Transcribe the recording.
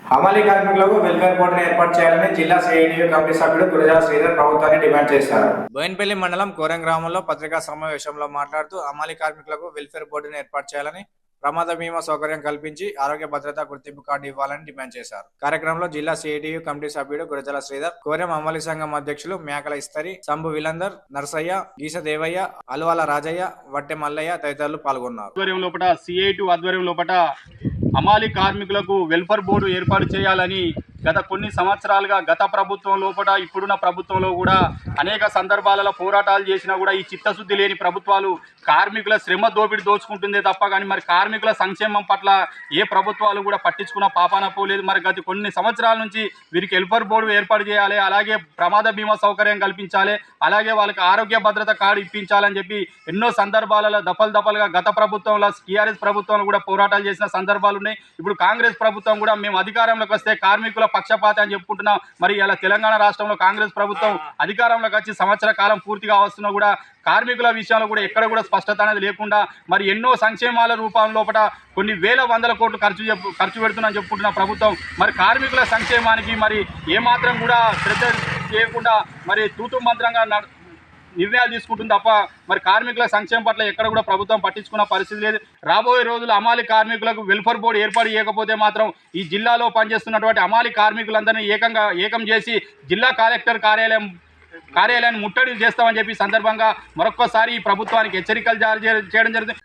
హమాలీ కార్మికులకు వెల్ఫేర్ బోర్డును ఏర్పాటు చేయాలని జిల్లా సిఐటియు కమిటీ సభ్యుడు గురజాల శ్రీధర్ ప్రభుత్వాన్ని డిమాండ్ చేశారు. బోయిన్పల్లి మండలం కోరం గ్రామంలో పత్రికా సమావేశంలో మాట్లాడుతూ హమాలీ కార్మికులకు వెల్ఫేర్ బోర్డును ఏర్పాటు చేయాలని, ప్రమాద బీమా సౌకర్యం కల్పించి ఆరోగ్య భద్రత గుర్తింపు కార్డు ఇవ్వాలని డిమాండ్ చేశారు. కార్యక్రమంలో జిల్లా సిఐటియు కమిటీ సభ్యుడు గురజాల శ్రీధర్, కోరం హమాలీ సంఘం అధ్యక్షులు మేకల ఇస్తరి, సంబు విలందర్, నర్సయ్య, గీస దేవయ్య, అల్వాల రాజయ్య, వట్టె మల్లయ్య తదితరులు పాల్గొన్నారు. హమాలీ కార్మికులకు వెల్ఫేర్ బోర్డు ఏర్పాటు చేయాలని గత కొన్ని సంవత్సరాలుగా గత ప్రభుత్వం లోపల ఇప్పుడున్న ప్రభుత్వంలో కూడా అనేక సందర్భాలలో పోరాటాలు చేసినా కూడా ఈ చిత్తశుద్ధి లేని ప్రభుత్వాలు కార్మికుల శ్రమ దోపిడి దోచుకుంటుందే తప్ప కానీ మరి కార్మికుల సంక్షేమం పట్ల ఏ ప్రభుత్వాలు కూడా పట్టించుకున్న పాపాన పోలేదు. మరి గత కొన్ని సంవత్సరాల నుంచి వీరికి వెల్ఫేర్ బోర్డు ఏర్పాటు చేయాలి, అలాగే ప్రమాద బీమా సౌకర్యం కల్పించాలి, అలాగే వాళ్ళకి ఆరోగ్య భద్రత కార్డు ఇప్పించాలని చెప్పి ఎన్నో సందర్భాలలో దఫలుగా గత ప్రభుత్వంలో టీఆర్ఎస్ ప్రభుత్వంలో కూడా పోరాటాలు చేసిన సందర్భాలు ఉన్నాయి. ఇప్పుడు కాంగ్రెస్ ప్రభుత్వం కూడా మేము అధికారంలోకి వస్తే కార్మికుల పక్షపాతం అని చెప్పుకుంటున్నాం. మరి ఇలా తెలంగాణ రాష్ట్రంలో కాంగ్రెస్ ప్రభుత్వం అధికారంలోకి వచ్చి సంవత్సర కాలం పూర్తిగా వస్తున్నా కూడా కార్మికుల విషయంలో కూడా ఎక్కడ కూడా స్పష్టత అనేది లేకుండా మరి ఎన్నో సంక్షేమాల రూపంలో కొన్ని వేల వందల కోట్లు ఖర్చు పెడుతుందని చెప్పుకుంటున్న ప్రభుత్వం మరి కార్మికుల సంక్షేమానికి మరి ఏమాత్రం కూడా శ్రద్ధ చేయకుండా మరి తూతు మంత్రంగా నిర్ణయాలు తీసుకుంటుంది తప్ప మరి కార్మికుల సంక్షేమం పట్ల ఎక్కడ కూడా ప్రభుత్వం పట్టించుకున్న పరిస్థితి లేదు. రాబోయే రోజులు హమాలీ కార్మికులకు వెల్ఫేర్ బోర్డు ఏర్పాటు చేయకపోతే మాత్రం ఈ జిల్లాలో పనిచేస్తున్నటువంటి హమాలీ కార్మికులందరినీ ఏకం చేసి జిల్లా కలెక్టర్ కార్యాలయాన్ని ముట్టడి చేస్తామని చెప్పి సందర్భంగా మరొక్కసారి ఈ ప్రభుత్వానికి హెచ్చరికలు జారీ చేయడం జరుగుతుంది.